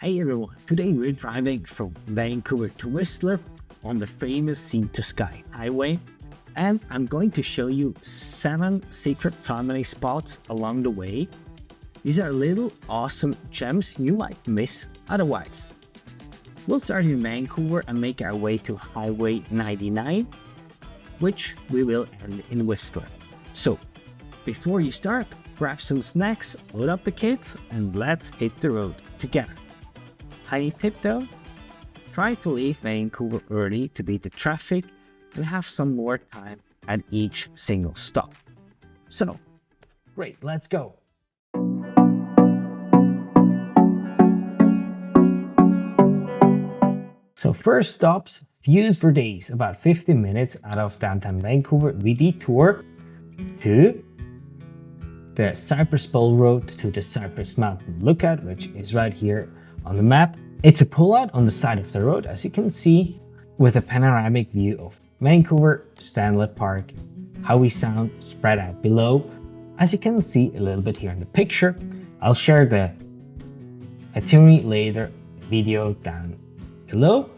Hey everyone, today we're driving from Vancouver to Whistler on the famous Sea to Sky highway, and I'm going to show you 7 secret promenade spots along the way. These are little awesome gems you might miss otherwise. We'll start in Vancouver and make our way to Highway 99, which we will end in Whistler. So, before you start, grab some snacks, load up the kids, and let's hit the road together. Tiny tip though, try to leave Vancouver early to beat the traffic and have some more time at each single stop. So, great, let's go. So first stops, views for days. About 15 minutes out of downtown Vancouver, we detour to the Cypress Bowl Road to the Cypress Mountain Lookout, which is right here on the map. It's a pullout on the side of the road, as you can see, with a panoramic view of Vancouver, Whytecliff Park, Howe Sound spread out below. As you can see a little bit here in the picture, I'll share the itinerary later video down below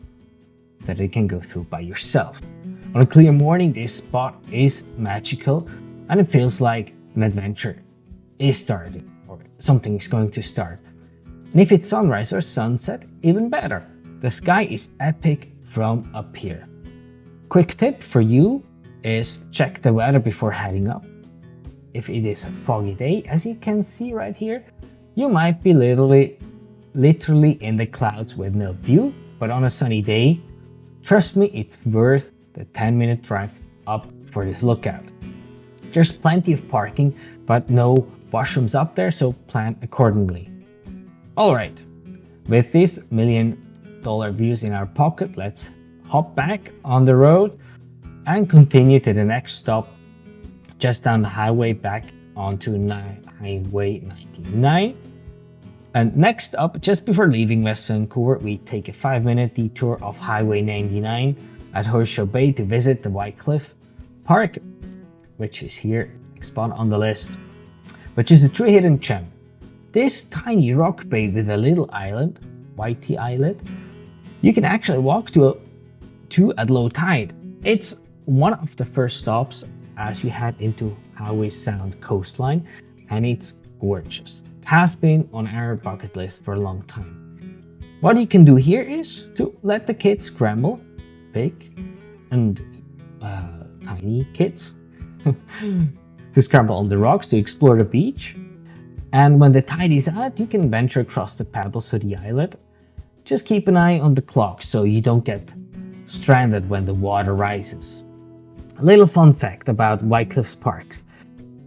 that you can go through by yourself. On a clear morning, this spot is magical and it feels like an adventure is starting or something is going to start. And if it's sunrise or sunset, even better. The sky is epic from up here. Quick tip for you is check the weather before heading up. If it is a foggy day, as you can see right here, you might be literally in the clouds with no view, but on a sunny day, trust me, it's worth the 10-minute drive up for this lookout. There's plenty of parking, but no washrooms up there, so plan accordingly. Alright, with these $1 million views in our pocket, let's hop back on the road and continue to the next stop just down the highway back onto Highway 99. And next up, just before leaving West Vancouver, we take a 5-minute detour of Highway 99 at Horseshoe Bay to visit the Whytecliff Park, which is here, spot on the list, which is a true hidden gem. This tiny rock bay with a little island, Whitey Islet, you can actually walk to at low tide. It's one of the first stops as you head into Howe Sound coastline, and it's gorgeous. It has been on our bucket list for a long time. What you can do here is to let the kids scramble, big and tiny kids, to scramble on the rocks to explore the beach. And when the tide is out, you can venture across the pebbles to the islet. Just keep an eye on the clock so you don't get stranded when the water rises. A little fun fact about Whytecliff Parks.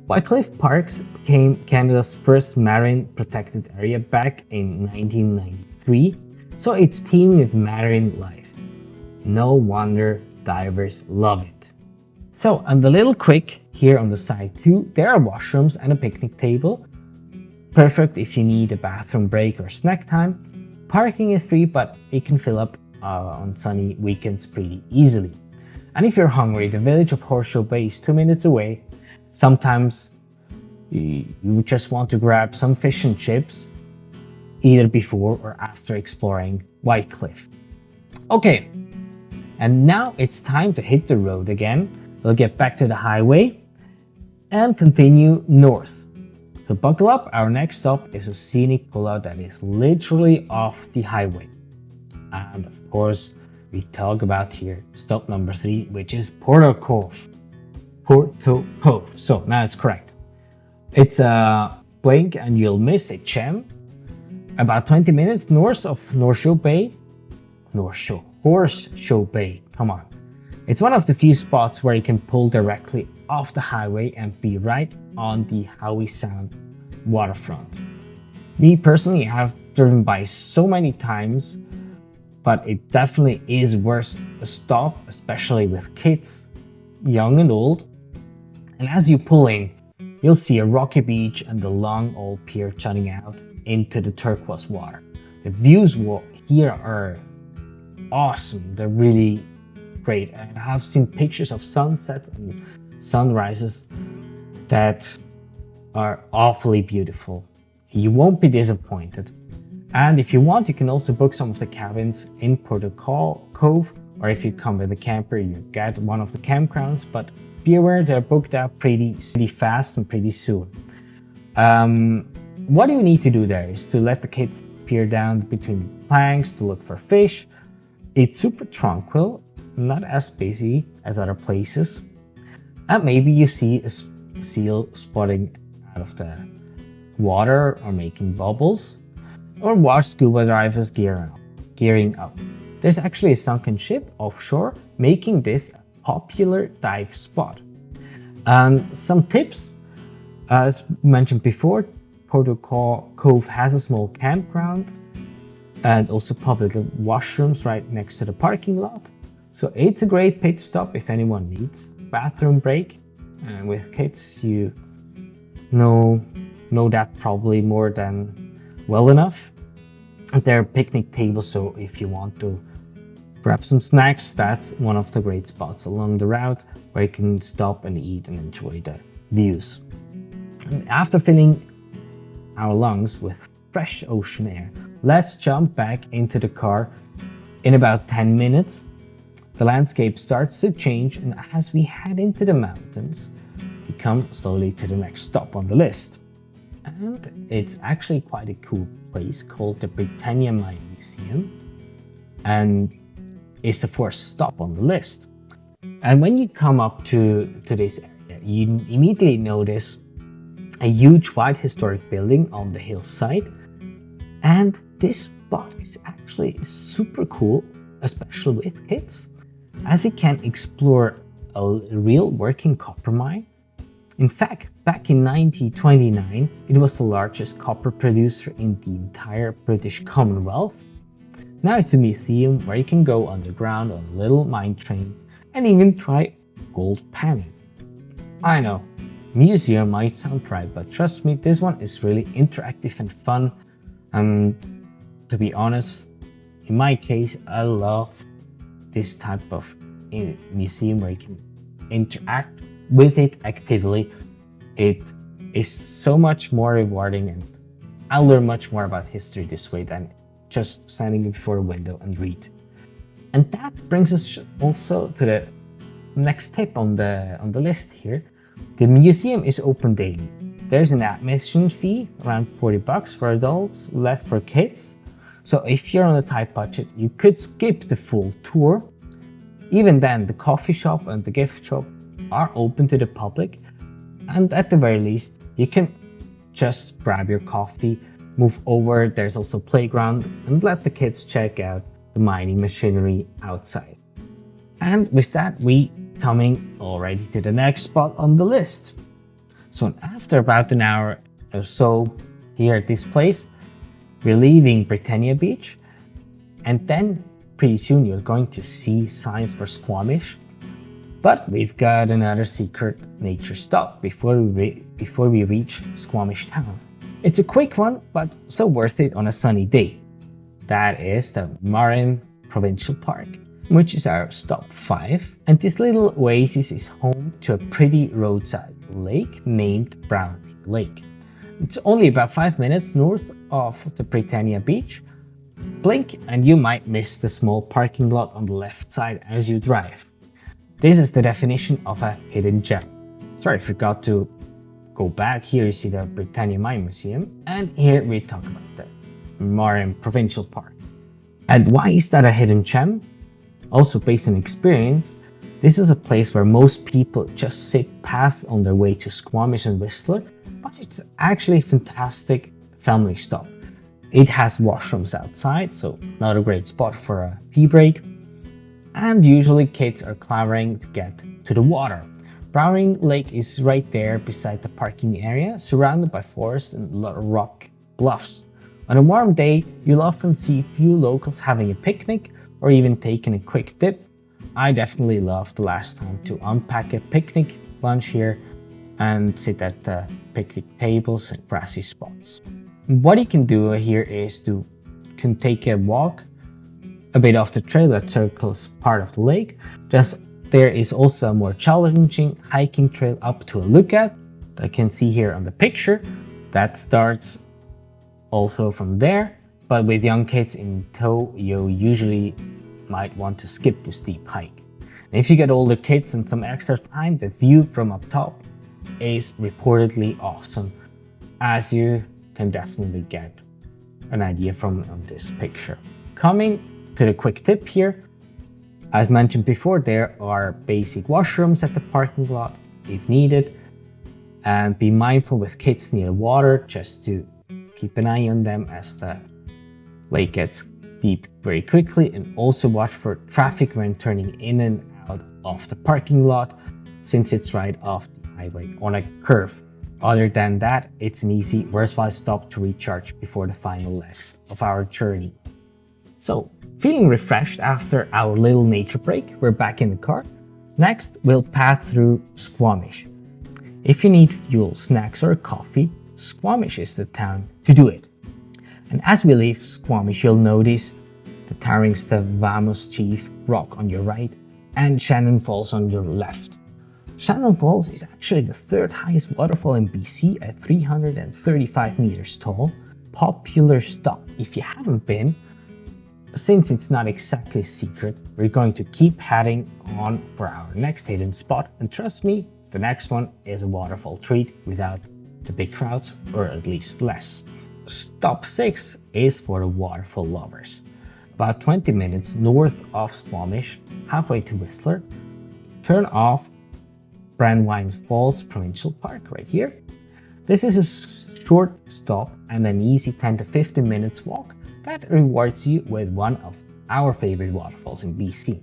Whytecliff Parks became Canada's first marine protected area back in 1993, so it's teeming with marine life. No wonder divers love it. So, and a little quick here on the side too, there are washrooms and a picnic table. Perfect if you need a bathroom break or snack time. Parking is free, but it can fill up on sunny weekends pretty easily. And if you're hungry, the village of Horseshoe Bay is 2 minutes away. Sometimes you just want to grab some fish and chips, either before or after exploring Whytecliff. Okay, and now it's time to hit the road again. We'll get back to the highway and continue north. So buckle up, our next stop is a scenic pullout that is literally off the highway. And of course, we talk about here stop number 3, which is Porteau Cove. Porteau Cove, so now it's correct. It's a blink and you'll miss a gem. About 20 minutes north of Horseshoe Bay, come on. It's one of the few spots where you can pull directly off the highway and be right on the Howe Sound waterfront. Me personally, I have driven by so many times, but it definitely is worth a stop, especially with kids, young and old. And as you pull in, you'll see a rocky beach and the long old pier jutting out into the turquoise water. The views here are awesome. They're really great. And I have seen pictures of sunsets and sunrises that are awfully beautiful. You won't be disappointed. And if you want, you can also book some of the cabins in Porteau Cove, or if you come with a camper, you get one of the campgrounds, but be aware they're booked out pretty fast and pretty soon. What you need to do there is to let the kids peer down between the planks to look for fish. It's super tranquil, not as busy as other places. And maybe you see a seal spotting out of the water or making bubbles, or watch scuba divers gearing up. There's actually a sunken ship offshore, making this a popular dive spot. And some tips, as mentioned before, Porteau Cove has a small campground and also public washrooms right next to the parking lot. So it's a great pit stop if anyone needs a bathroom break. And with kids, you know that probably more than well enough. And there are picnic tables, so if you want to grab some snacks, that's one of the great spots along the route where you can stop and eat and enjoy the views. And after filling our lungs with fresh ocean air, let's jump back into the car. In about 10 minutes, the landscape starts to change, and as we head into the mountains, we come slowly to the next stop on the list. And it's actually quite a cool place called the Britannia Mine Museum, and it's the first stop on the list. And when you come up to this area, you immediately notice a huge white historic building on the hillside. And this spot is actually super cool, especially with kids, as you can explore a real working copper mine. In fact, back in 1929, it was the largest copper producer in the entire British Commonwealth. Now it's a museum where you can go underground on a little mine train and even try gold panning. I know, museum might sound right, but trust me, this one is really interactive and fun. To be honest, in my case, I love this type of museum where you can interact with it actively. It is so much more rewarding, and I'll learn much more about history this way than just standing before a window and read. And that brings us also to the next tip on the list here. The museum is open daily. There's an admission fee, around $40 for adults, less for kids. So if you're on a tight budget, you could skip the full tour. Even then, the coffee shop and the gift shop are open to the public, and at the very least, you can just grab your coffee, move over. There's also a playground, and let the kids check out the mining machinery outside. And with that, we coming already to the next spot on the list. So after about an hour or so here at this place, we're leaving Britannia Beach, and then pretty soon you're going to see signs for Squamish. But we've got another secret nature stop before we reach Squamish Town. It's a quick one, but so worth it on a sunny day. That is the Murrin Provincial Park, which is our stop 5. And this little oasis is home to a pretty roadside lake named Browning Lake. It's only about 5 minutes north of the Britannia Beach. Blink and you might miss the small parking lot on the left side as you drive. This is the definition of a hidden gem. Sorry, I forgot to go back. Here you see the Britannia Mine Museum, and here we talk about the Murrin Provincial Park. And why is that a hidden gem? Also based on experience, this is a place where most people just sit past on their way to Squamish and Whistler, but it's actually a fantastic family stop. It has washrooms outside, so not a great spot for a pee break. And usually kids are clamoring to get to the water. Browning Lake is right there beside the parking area, surrounded by forest and rock bluffs. On a warm day, you'll often see few locals having a picnic or even taking a quick dip. I definitely loved the last time to unpack a picnic lunch here and sit at the picnic tables and grassy spots. What you can do here is can take a walk a bit off the trail that circles part of the lake. There is also a more challenging hiking trail up to a lookout that you can see here on the picture that starts also from there but with young kids in tow, you usually might want to skip the steep hike. And if you get older kids and some extra time, the view from up top is reportedly awesome, as you can definitely get an idea from this picture. Coming to the quick tip here, as mentioned before, there are basic washrooms at the parking lot if needed, and be mindful with kids near water just to keep an eye on them as the lake gets deep very quickly, and also watch for traffic when turning in and out of the parking lot, since it's right off the highway on a curve. Other than that, it's an easy, worthwhile stop to recharge before the final legs of our journey. So, feeling refreshed after our little nature break, we're back in the car. Next, we'll path through Squamish. If you need fuel, snacks or coffee, Squamish is the town to do it. And as we leave Squamish, you'll notice the towering Stavamus Chief Rock on your right and Shannon Falls on your left. Shannon Falls is actually the third highest waterfall in BC at 335 meters tall. Popular stop if you haven't been. Since it's not exactly secret, we're going to keep heading on for our next hidden spot, and trust me, the next one is a waterfall treat without the big crowds, or at least less. Stop 6 is for the waterfall lovers. About 20 minutes north of Squamish, halfway to Whistler, turn off Brandywine Falls Provincial Park right here. This is a short stop and an easy 10 to 15 minutes walk that rewards you with one of our favorite waterfalls in BC.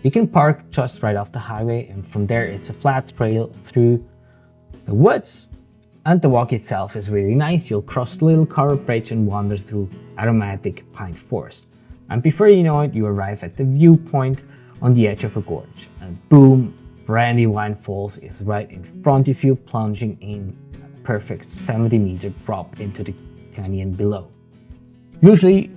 You can park just right off the highway, and from there it's a flat trail through the woods, and the walk itself is really nice. You'll cross the little covered bridge and wander through aromatic pine forest. And before you know it, you arrive at the viewpoint on the edge of a gorge. And boom, Brandywine Falls is right in front of you, plunging in a perfect 70-meter drop into the canyon below. Usually,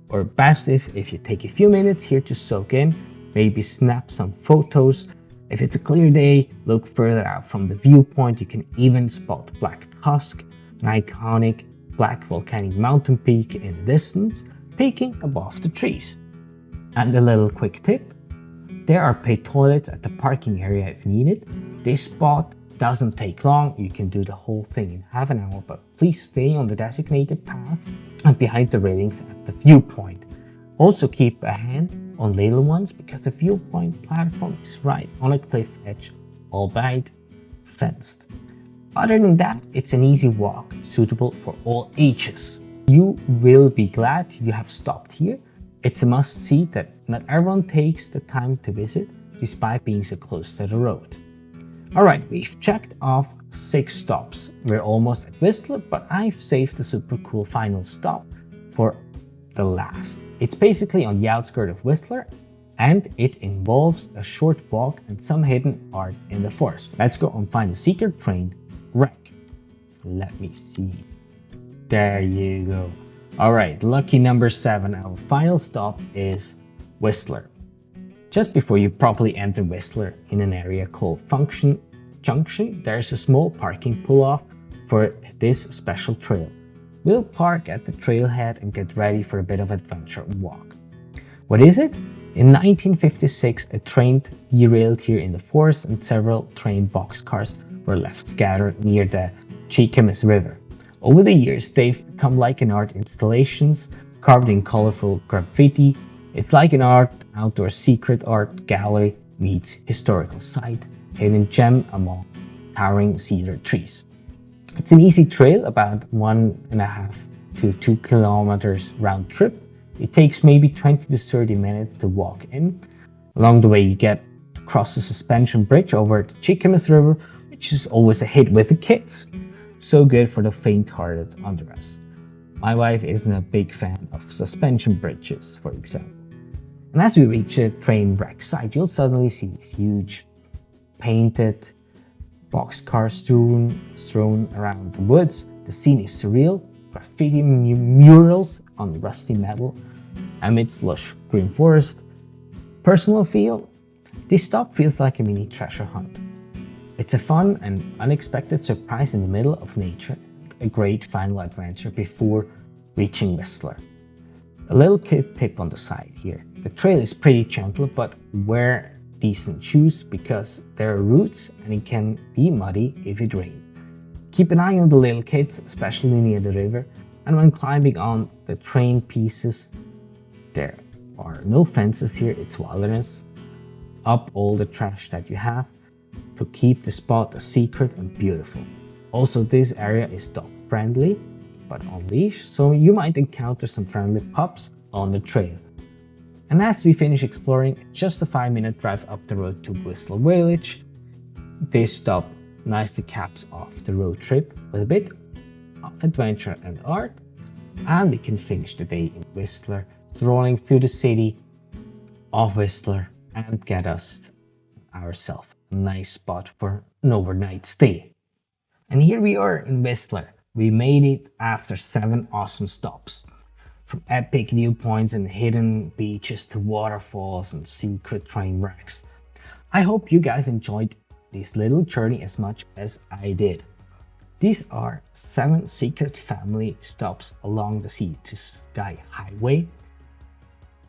or best if you take a few minutes here to soak in, maybe snap some photos. If it's a clear day, look further out from the viewpoint. You can even spot Black Tusk, an iconic black volcanic mountain peak in the distance, peeking above the trees. And a little quick tip, there are paid toilets at the parking area if needed. This spot doesn't take long, you can do the whole thing in half an hour, but please stay on the designated path and behind the railings at the viewpoint. Also keep a hand on little ones because the viewpoint platform is right on a cliff edge, albeit fenced. Other than that, it's an easy walk suitable for all ages. You will be glad you have stopped here. It's a must-see that not everyone takes the time to visit despite being so close to the road. Alright, we've checked off 6 stops. We're almost at Whistler, but I've saved the super cool final stop for the last. It's basically on the outskirts of Whistler, and it involves a short walk and some hidden art in the forest. Let's go and find the secret train wreck. Let me see. There you go. Alright, lucky number 7, our final stop is Whistler. Just before you properly enter Whistler, in an area called Function Junction, there's a small parking pull-off for this special trail. We'll park at the trailhead and get ready for a bit of adventure walk. What is it? In 1956, a train derailed here in the forest and several train boxcars were left scattered near the Cheakamus River. Over the years, they've become like an art installations carved in colorful graffiti. It's like an outdoor secret art gallery meets historical site, hidden gem among towering cedar trees. It's an easy trail, about 1.5 to 2 kilometers round trip. It takes maybe 20 to 30 minutes to walk in. Along the way, you get to cross a suspension bridge over the Cheakamus River, which is always a hit with the kids. So good for the faint-hearted under us. My wife isn't a big fan of suspension bridges, for example. And as we reach a train wreck site, you'll suddenly see these huge painted boxcars strewn around the woods. The scene is surreal, graffiti murals on rusty metal amidst lush green forest. Personal feel, this stop feels like a mini treasure hunt. It's a fun and unexpected surprise in the middle of nature, a great final adventure before reaching Whistler. A little tip on the side here. The trail is pretty gentle, but wear decent shoes because there are roots and it can be muddy if it rains. Keep an eye on the little kids, especially near the river, and when climbing on the train pieces, there are no fences here, it's wilderness. Up all the trash that you have to keep the spot a secret and beautiful. Also, this area is dog friendly, but on leash, so you might encounter some friendly pups on the trail. And as we finish exploring, just a 5-minute drive up the road to Whistler Village. This stop nicely caps off the road trip with a bit of adventure and art, and we can finish the day in Whistler, strolling through the city of Whistler and get ourselves a nice spot for an overnight stay. And here we are in Whistler. We made it after 7 awesome stops. From epic viewpoints and hidden beaches to waterfalls and secret train wrecks. I hope you guys enjoyed this little journey as much as I did. These are 7 secret family stops along the Sea to Sky Highway.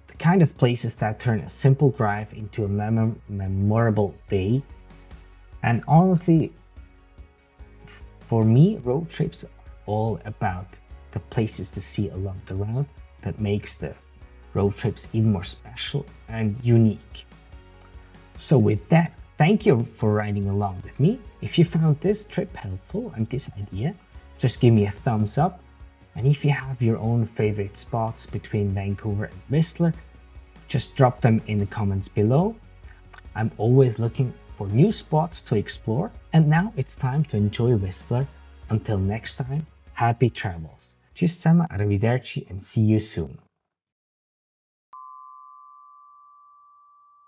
The kind of places that turn a simple drive into a memorable day. And honestly, for me, road trips are all about the places to see along the route that makes the road trips even more special and unique. So with that, thank you for riding along with me. If you found this trip helpful and this idea, just give me a thumbs up. And if you have your own favorite spots between Vancouver and Whistler, just drop them in the comments below. I'm always looking for new spots to explore. And now it's time to enjoy Whistler. Until next time, happy travels. Tschüss zusammen, arrivederci, and see you soon.